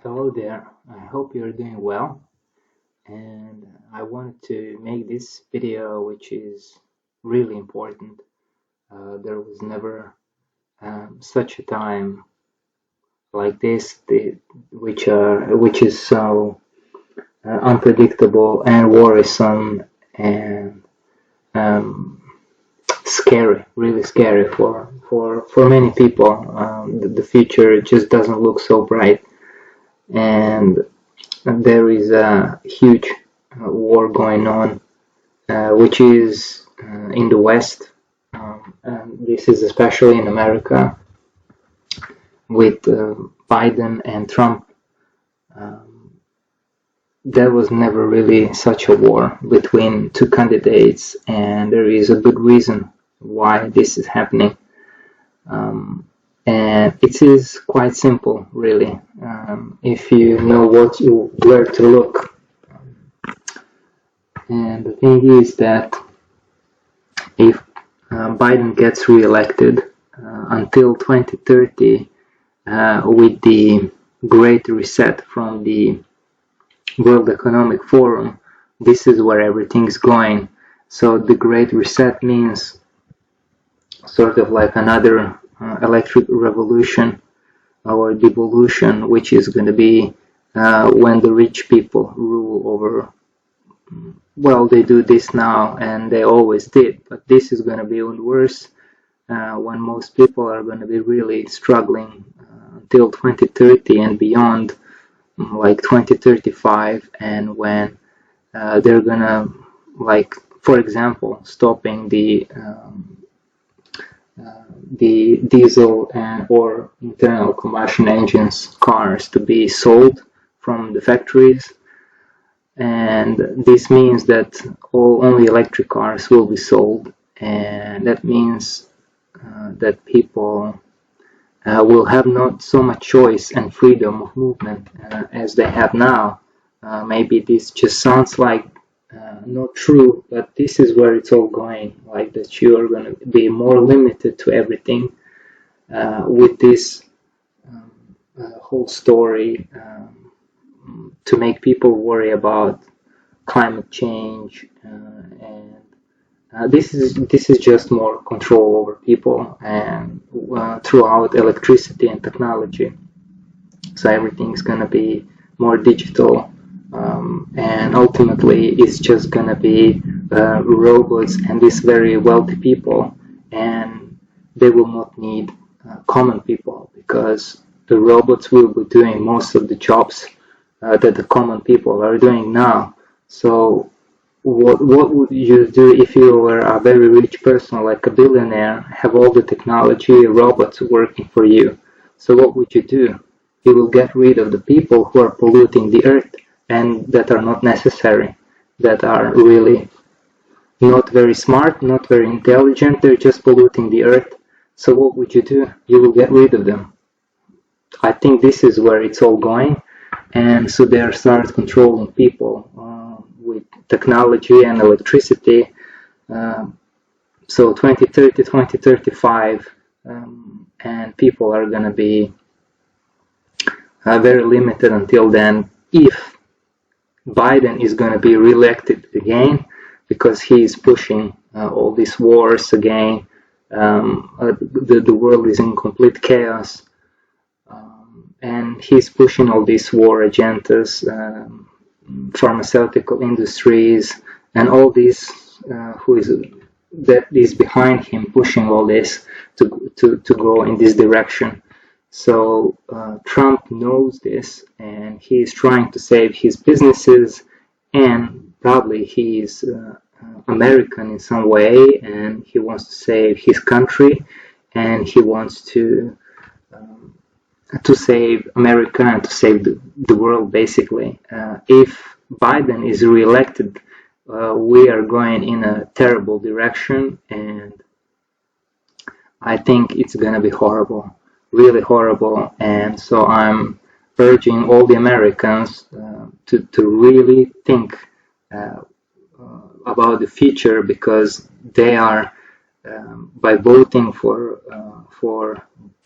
Hello there, I hope you're doing well, and I wanted to make this video which is really important. There was never such a time like this, which is so unpredictable and worrisome and um, scary, really scary for many people. The future just doesn't look so bright, and there is a huge war going on, which is in the West. And this is especially in America with Biden and Trump. There was never really such a war between two candidates, and there is a good reason why this is happening. And it is quite simple, really, if you know where to look. And the thing is that if Biden gets re-elected until 2030, with the Great Reset from the World Economic Forum, this is where everything's going. So the Great Reset means sort of like another electric revolution or devolution, which is going to be when the rich people rule over. Well, they do this now and they always did, but this is going to be even worse when most people are going to be really struggling until 2030 and beyond, like 2035, and when they're going to, like, for example, stopping the diesel and or internal combustion engines cars to be sold from the factories, and this means that only electric cars will be sold, and that means that people will have not so much choice and freedom of movement as they have now. Maybe this just sounds like not true, but this is where it's all going, like that you are going to be more limited to everything with this whole story to make people worry about climate change, and this is just more control over people and throughout electricity and technology. So everything's going to be more digital, and ultimately it's just going to be robots and these very wealthy people, and they will not need common people, because the robots will be doing most of the jobs that the common people are doing now. So what would you do if you were a very rich person, like a billionaire, have all the technology, robots working for you? So what would you do? You will get rid of the people who are polluting the earth and that are not necessary, that are really not very smart, not very intelligent, they're just polluting the earth. So what would you do? You will get rid of them. I think this is where it's all going, and so they start controlling people with technology and electricity. So 2030, 2035, and people are going to be very limited until then, if Biden is going to be re-elected again, because he is pushing all these wars again. The world is in complete chaos, and he's pushing all these war agendas, pharmaceutical industries, and all this that is behind him, pushing all this to go in this direction. So Trump knows this, and he is trying to save his businesses, and probably he is American in some way, and he wants to save his country, and he wants to save America and to save the world, basically. If Biden is re-elected, we are going in a terrible direction, and I think it's going to be horrible, really horrible. And so I'm urging all the Americans to really think about the future, because they are, by voting for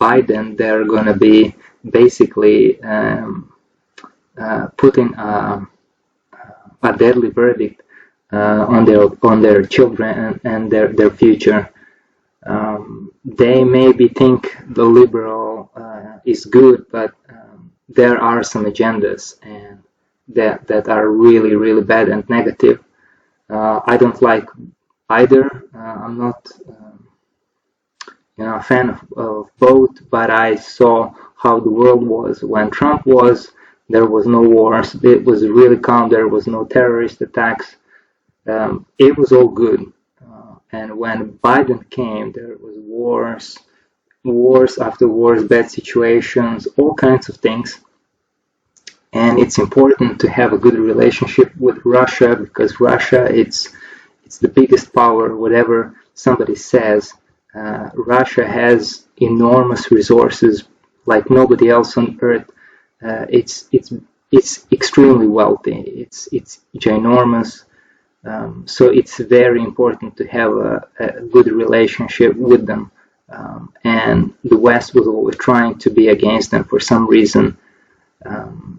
Biden, they're going to be basically putting a deadly verdict on their children and their future. They maybe think the liberal is good, but there are some agendas and that are really bad and negative. I don't like either. I'm not a fan of both, but I saw how the world was when Trump was. There was no wars. It was really calm. There was no terrorist attacks. It was all good. And when Biden came, there was wars after wars, bad situations, all kinds of things. And it's important to have a good relationship with Russia, because Russia, it's the biggest power. Whatever somebody says, Russia has enormous resources like nobody else on earth. It's extremely wealthy. It's ginormous. So it's very important to have a good relationship with them. And the West was always trying to be against them for some reason. And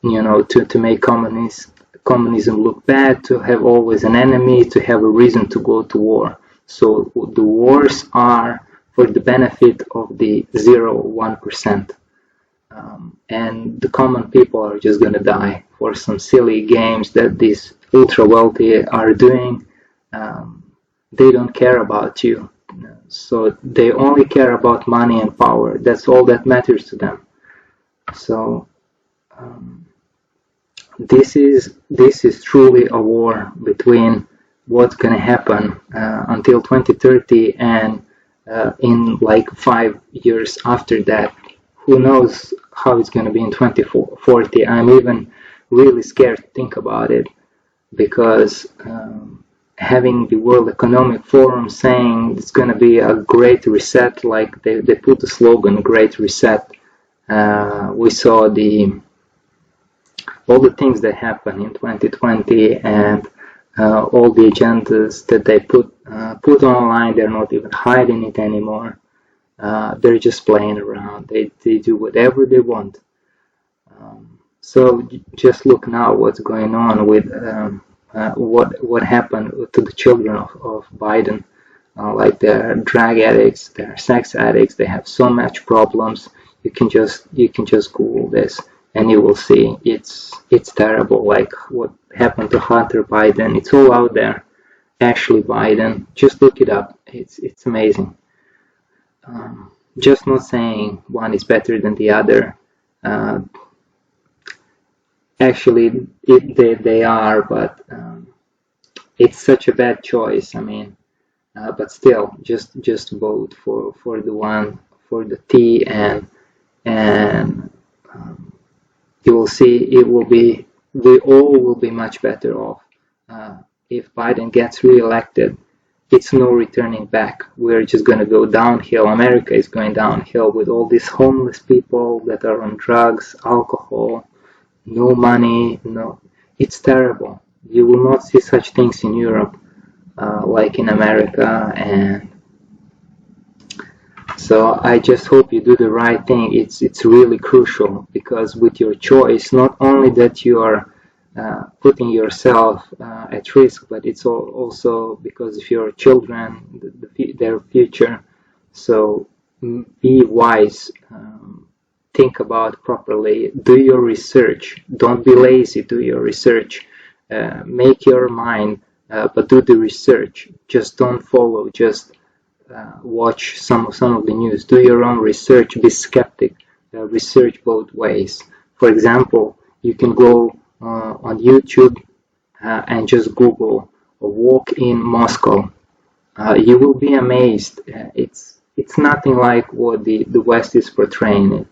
to make communism look bad, to have always an enemy, to have a reason to go to war. So the wars are for the benefit of the 0-1%. And the common people are just going to die for some silly games that these ultra wealthy are doing. They don't care about you. So they only care about money and power. That's all that matters to them. So this is truly a war between what's going to happen until 2030 and in like 5 years after that. Who knows how it's going to be in 2040? I'm even really scared to think about it, because having the World Economic Forum saying it's going to be a great reset, like they put the slogan "Great Reset." We saw all the things that happened in 2020 and all the agendas that they put online. They're not even hiding it anymore. They're just playing around. They do whatever they want. So just look now what's going on with what happened to the children of Biden. Like they're drug addicts, they're sex addicts. They have so much problems. You can just Google this and you will see it's terrible. Like what happened to Hunter Biden. It's all out there. Ashley Biden. Just look it up. It's amazing. Just not saying one is better than the other. Actually, they are, but it's such a bad choice. I mean, but still, just vote for the one, for the T, and you will see we all will be much better off if Biden gets reelected. It's no returning back. We're just going to go downhill. America is going downhill with all these homeless people that are on drugs, alcohol, no money. No, it's terrible. You will not see such things in Europe like in America. And so I just hope you do the right thing. It's really crucial, because with your choice, not only that you are putting yourself at risk, but it's also because of your children, their future. So be wise, think about properly, do your research, don't be lazy, do your research, make your mind, but do the research. Just don't follow, just watch some of the news, do your own research, be skeptic, research both ways. For example, you can go on YouTube and just Google a walk in Moscow. You will be amazed. It's nothing like what the West is portraying.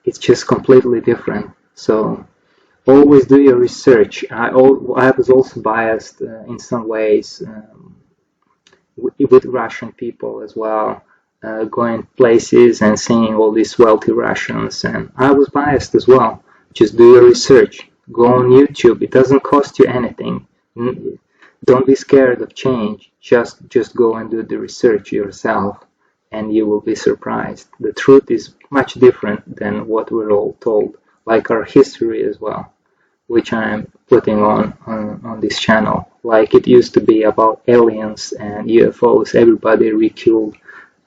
It's just completely different. So always do your research. I was also biased in some ways with Russian people as well, going places and seeing all these wealthy Russians, and I was biased as well. Just do your research. Go on YouTube. It doesn't cost you anything. Don't be scared of change. Just go and do the research yourself, and you will be surprised. The truth is much different than what we're all told. like our history as well, which I'm putting on this channel. Like it used to be about aliens and UFOs. Everybody ridiculed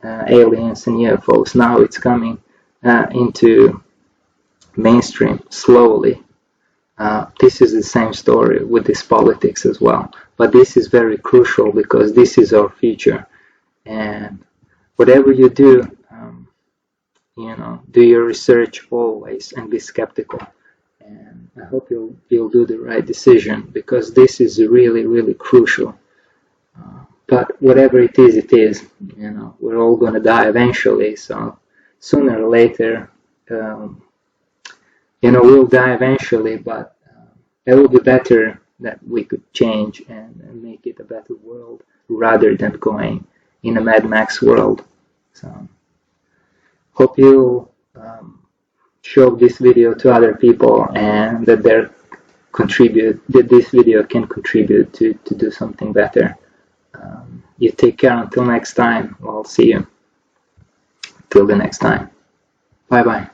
aliens and UFOs. Now it's coming into mainstream slowly. This is the same story with this politics as well. But this is very crucial because this is our future. And whatever you do, do your research always and be skeptical. And I hope you'll do the right decision, because this is really, really crucial. But whatever it is, we're all going to die eventually. So sooner or later, we'll die eventually, but it will be better that we could change and make it a better world rather than going in a Mad Max world. So hope you show this video to other people, and that this video can contribute to do something better. You take care until next time. I'll see you till the next time. Bye bye.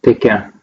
Take care.